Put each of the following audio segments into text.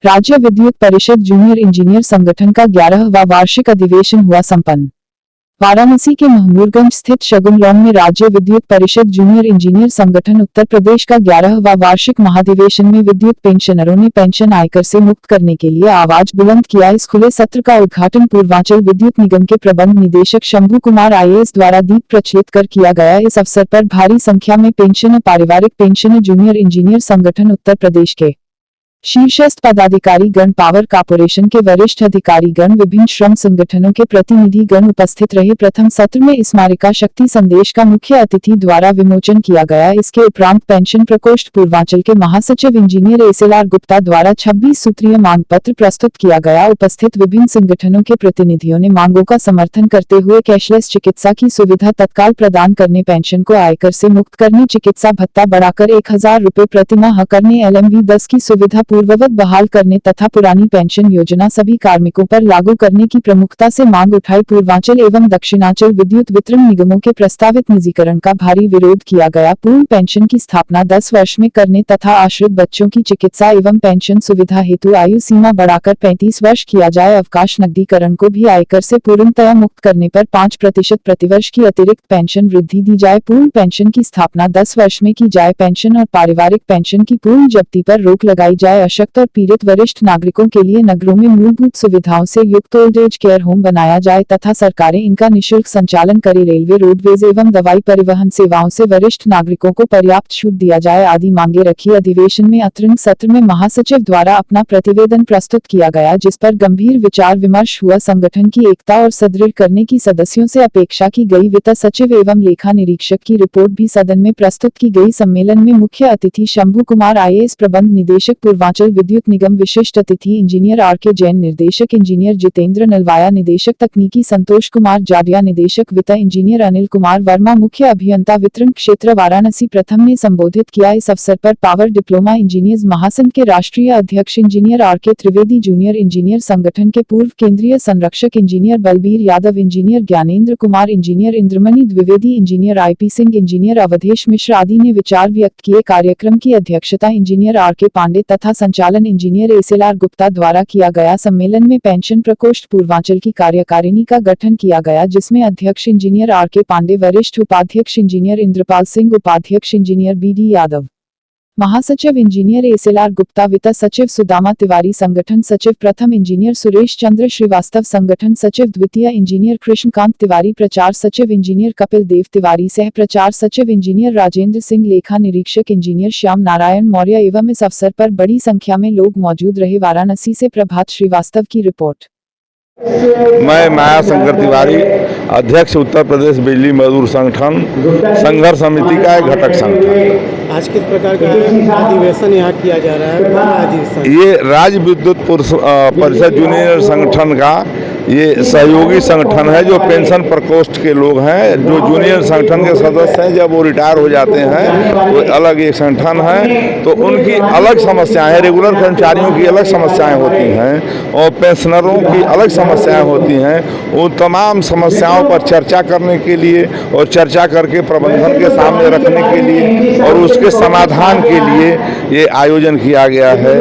राज्य विद्युत परिषद जूनियर इंजीनियर संगठन का 11वां वार्षिक अधिवेशन हुआ संपन्न। वाराणसी के महमूदगंज स्थित शगुन लॉन में राज्य विद्युत परिषद जूनियर इंजीनियर संगठन उत्तर प्रदेश का 11वां वार्षिक महाधिवेशन में विद्युत पेंशनरों ने पेंशन आयकर से मुक्त करने के लिए आवाज बुलंद किया। इस खुले सत्र का उद्घाटन पूर्वांचल विद्युत निगम के प्रबंध निदेशक शंभू कुमार IAS द्वारा दीप प्रज्वलित कर किया गया। इस अवसर पर भारी संख्या में पेंशनर, पारिवारिक पेंशनर, जूनियर इंजीनियर संगठन उत्तर प्रदेश के शीर्षस्थ पदाधिकारी गण, पावर कॉर्पोरेशन के वरिष्ठ अधिकारी गण, विभिन्न श्रम संगठनों के प्रतिनिधि गण उपस्थित रहे। प्रथम सत्र में स्मारिका शक्ति संदेश का मुख्य अतिथि द्वारा विमोचन किया गया। इसके उपरांत पेंशन प्रकोष्ठ पूर्वांचल के महासचिव इंजीनियर SLR गुप्ता द्वारा 26 सूत्रीय मांग पत्र प्रस्तुत किया गया। उपस्थित विभिन्न संगठनों के प्रतिनिधियों ने मांगों का समर्थन करते हुए कैशलेस चिकित्सा की सुविधा तत्काल प्रदान करने, पेंशन को आयकर से मुक्त करने, चिकित्सा भत्ता बढ़ाकर 1000 रुपए प्रतिमाह करने, LMV 10 की सुविधा पूर्ववत बहाल करने तथा पुरानी पेंशन योजना सभी कार्मिकों पर लागू करने की प्रमुखता से मांग उठाई। पूर्वांचल एवं दक्षिणांचल विद्युत वितरण निगमों के प्रस्तावित निजीकरण का भारी विरोध किया गया। पूर्ण पेंशन की स्थापना 10 वर्ष में करने तथा आश्रित बच्चों की चिकित्सा एवं पेंशन सुविधा हेतु आयु सीमा बढ़ाकर 35 वर्ष किया जाए। अवकाश नकदीकरण को भी आयकर से पूर्णतया मुक्त करने पर 5% प्रतिवर्ष की अतिरिक्त पेंशन वृद्धि दी जाए। पूर्ण पेंशन की स्थापना 10 वर्ष में की जाए। पेंशन और पारिवारिक पेंशन की पूर्ण जब्ती पर रोक लगाई जाए। अशक्त और पीड़ित वरिष्ठ नागरिकों के लिए नगरों में मूलभूत सुविधाओं से युक्त ओल्ड एज केयर होम बनाया जाए तथा सरकारें इनका निःशुल्क संचालन करे। रेलवे, रोडवेज एवं दवाई परिवहन सेवाओं से वरिष्ठ नागरिकों को पर्याप्त छूट दिया जाए आदि मांगे रखी। अधिवेशन में अतरंग सत्र में महासचिव द्वारा अपना प्रतिवेदन प्रस्तुत किया गया, जिस पर गंभीर विचार विमर्श हुआ। संगठन की एकता और सुदृढ़ करने की सदस्यों से अपेक्षा की गई। वित्त सचिव एवं लेखा निरीक्षक की रिपोर्ट भी सदन में प्रस्तुत की गई। सम्मेलन में मुख्य अतिथि शंभू कुमार IAS, प्रबंध निदेशक पूर्वांचल विद्युत निगम, विशिष्ट अतिथि इंजीनियर RK जैन, निर्देशक इंजीनियर जितेंद्र नलवाया, निदेशक तकनीकी संतोष कुमार जाडिया, निदेशक वित्त इंजीनियर अनिल कुमार वर्मा, मुख्य अभियंता वितरण क्षेत्र वाराणसी प्रथम ने संबोधित किया। इस अवसर पर पावर डिप्लोमा इंजीनियर्स महासंघ के राष्ट्रीय अध्यक्ष engineer RK Trivedi, junior engineer संगठन के पूर्व केंद्रीय संरक्षक engineer Balbir Yadav, engineer Gyanendra Kumar, engineer Indramani Dwivedi, engineer IP Singh, engineer Awadhesh Mishra आदि ने विचार व्यक्त किए। कार्यक्रम की अध्यक्षता इंजीनियर RK पांडे तथा संचालन इंजीनियर SLR गुप्ता द्वारा किया गया। सम्मेलन में पेंशन प्रकोष्ठ पूर्वांचल की कार्यकारिणी का गठन किया गया, जिसमें अध्यक्ष इंजीनियर RK पांडे, वरिष्ठ उपाध्यक्ष इंजीनियर इंद्रपाल सिंह, उपाध्यक्ष इंजीनियर BD यादव, महासचिव इंजीनियर SLR गुप्ता, वित्त सचिव सुदामा तिवारी, संगठन सचिव प्रथम इंजीनियर सुरेश चंद्र श्रीवास्तव, संगठन सचिव द्वितीय इंजीनियर कृष्णकांत तिवारी, प्रचार सचिव इंजीनियर कपिल देव तिवारी, सह प्रचार सचिव इंजीनियर राजेंद्र सिंह, लेखा निरीक्षक इंजीनियर श्याम नारायण मौर्य एवं इस अवसर पर बड़ी संख्या में लोग मौजूद रहे। वाराणसी से प्रभात श्रीवास्तव की रिपोर्ट। मैं माया शंकर तिवारी, अध्यक्ष उत्तर प्रदेश बिजली मजदूर संगठन संघर्ष समिति का एक घटक संगठन। आज किस प्रकार का अधिवेशन यहाँ किया जा रहा है? ये राज्य विद्युत परिषद जूनियर संगठन का ये सहयोगी संगठन है, जो पेंशन प्रकोष्ठ के लोग हैं, जो जूनियर संगठन के सदस्य हैं, जब वो रिटायर हो जाते हैं तो अलग एक संगठन है, तो उनकी अलग समस्याएं, रेगुलर कर्मचारियों की अलग समस्याएं होती हैं और पेंशनरों की अलग समस्याएं होती हैं। उन तमाम समस्याओं पर चर्चा करने के लिए और चर्चा करके प्रबंधन के सामने रखने के लिए और उसके समाधान के लिए ये आयोजन किया गया है।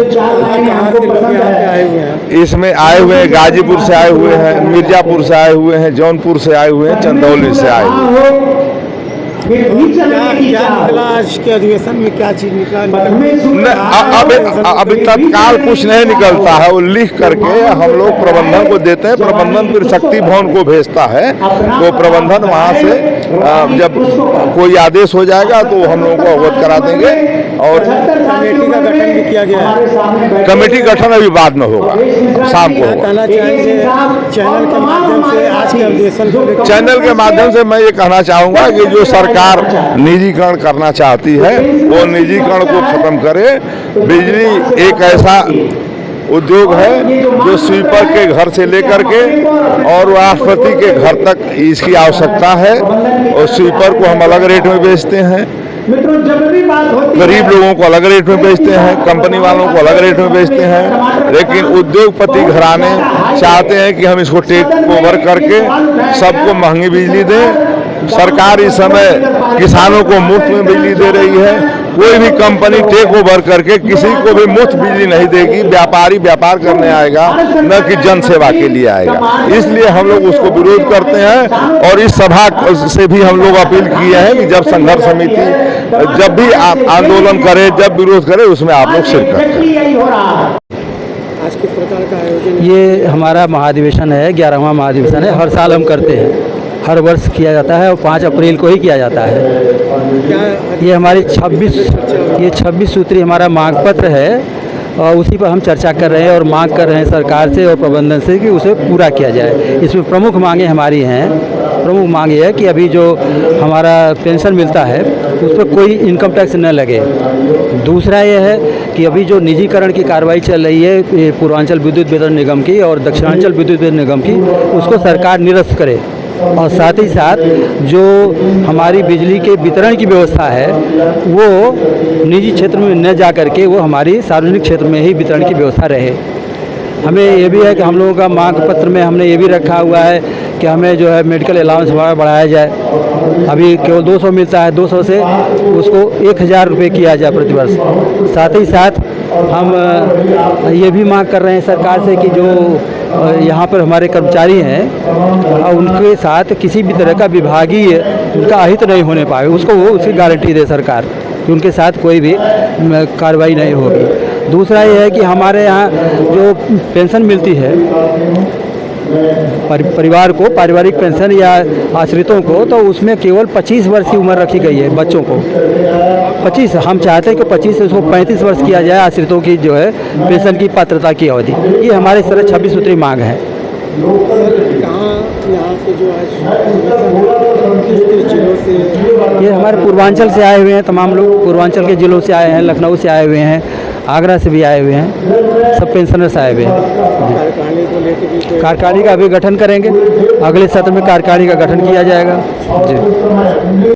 इसमें आए हुए हैं गाजीपुर से आए हुए हैं, मिर्जापुर से आए हुए हैं, जौनपुर से आए हुए हैं, चंदौली से आए हुए हैं। आज के अधिवेशन में क्या चीज निकला? अभी तत्काल कुछ नहीं निकलता है, वो लिख करके हम लोग प्रबंधन को देते हैं। प्रबंधन फिर शक्ति भवन को भेजता है, तो प्रबंधन वहाँ से जब कोई आदेश हो जाएगा तो हम लोगों को अवगत करा देंगे। और कमेटी का गठन भी किया गया है। कमेटी गठन अभी बाद में होगा, शाम को होगा। चैनल के माध्यम से आज के अधिवेशन को, चैनल के माध्यम से मैं ये कहना चाहूँगा कि जो सरकार निजीकरण करना चाहती है वो निजीकरण को खत्म करे। बिजली एक ऐसा उद्योग है जो स्वीपर के घर से लेकर के और राष्ट्रपति के घर तक इसकी आवश्यकता है, और स्वीपर को हम अलग रेट में बेचते हैं, गरीब लोगों को अलग रेट में बेचते हैं, कंपनी वालों को अलग रेट में बेचते हैं। लेकिन उद्योगपति घराने चाहते हैं कि हम इसको टेक ओवर करके सबको महंगी बिजली दें। सरकार इस समय किसानों को मुफ्त में बिजली दे रही है, कोई भी कंपनी टेक ओवर करके किसी को भी मुफ्त बिजली नहीं देगी। व्यापारी व्यापार करने आएगा, न कि जन सेवा के लिए आएगा। इसलिए हम लोग उसको विरोध करते हैं और इस सभा से भी हम लोग अपील किए हैं कि जब संघर्ष समिति जब भी आंदोलन करे, जब विरोध करे, उसमें आप लोग शिरकत करें। आज किस प्रकार का आयोजन? ये हमारा महाधिवेशन है, 11वां महाधिवेशन है। हर साल हम करते हैं, हर वर्ष किया जाता है और 5 अप्रैल को ही किया जाता है। क्या ये हमारी 26 सूत्री हमारा मांग पत्र है और उसी पर हम चर्चा कर रहे हैं और मांग कर रहे हैं सरकार से और प्रबंधन से कि उसे पूरा किया जाए। इसमें प्रमुख मांगें हमारी हैं। प्रमुख मांग ये है कि अभी जो हमारा पेंशन मिलता है उस पर कोई इनकम टैक्स न लगे। दूसरा ये है कि अभी जो निजीकरण की कार्रवाई चल रही है पूर्वांचल विद्युत वितरण निगम की और दक्षिणांचल विद्युत वितरण निगम की, उसको सरकार निरस्त करे। और साथ ही साथ जो हमारी बिजली के वितरण की व्यवस्था है वो निजी क्षेत्र में न जा करके वो हमारी सार्वजनिक क्षेत्र में ही वितरण की व्यवस्था रहे। हमें ये भी है कि हम लोगों का मांग पत्र में हमने ये भी रखा हुआ है कि हमें जो है मेडिकल अलाउंस बढ़ाया जाए। अभी केवल 200 मिलता है, 200 से उसको 1000 रुपये किया जाए प्रतिवर्ष। साथ ही साथ हम ये भी मांग कर रहे हैं सरकार से कि जो यहाँ पर हमारे कर्मचारी हैं उनके साथ किसी भी तरह का विभागीय उनका अहित नहीं होने पाए, उसको वो उसकी गारंटी दे सरकार कि उनके साथ कोई भी कार्रवाई नहीं होगी। दूसरा ये है कि हमारे यहाँ जो पेंशन मिलती है परिवार को, पारिवारिक पेंशन या आश्रितों को, तो उसमें केवल 25 वर्ष की उम्र रखी गई है बच्चों को। 25 हम चाहते हैं कि 25 से उसको 35 वर्ष किया जाए आश्रितों की जो है पेंशन की पात्रता की अवधि। ये हमारे इस तरह 26 सूत्री मांग है। कहाँ यहाँ पे जो आज किस जिलों से? ये हमारे पूर्वांचल से आए हुए हैं, तमाम लोग पूर्वांचल के जिलों से आए हैं, लखनऊ से आए हुए हैं, आगरा से भी आए हुए हैं, सब पेंशनर्स आए हुए हैं। कार्यकारिणी को लेकर भी कोई कार्यकारिणी का भी गठन करेंगे, अगले सत्र में कार्यकारिणी का गठन किया जाएगा जी।